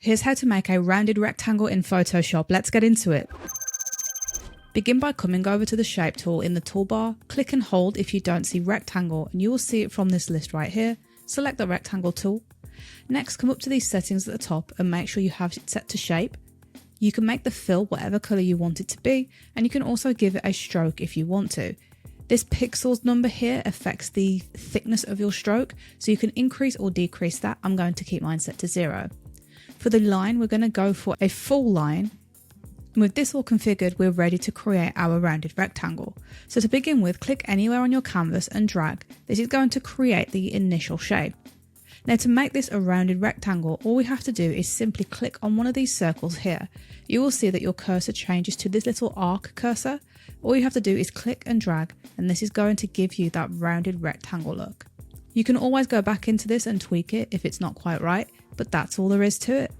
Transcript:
Here's how to make a rounded rectangle in Photoshop. Let's get into it. Begin by coming over to the shape tool in the toolbar, click and hold if you don't see rectangle, and you will see it from this list right here. Select the rectangle tool. Next, come up to these settings at the top and make sure you have it set to shape. You can make the fill whatever colour you want it to be, and you can also give it a stroke if you want to. This pixels number here affects the thickness of your stroke, so you can increase or decrease that. I'm going to keep mine set to 0. For the line, we're going to go for a full line. And with this all configured, we're ready to create our rounded rectangle. So to begin with, click anywhere on your canvas and drag. This is going to create the initial shape. Now to make this a rounded rectangle, all we have to do is simply click on one of these circles here. You will see that your cursor changes to this little arc cursor. All you have to do is click and drag, and this is going to give you that rounded rectangle look. You can always go back into this and tweak it if it's not quite right, but that's all there is to it.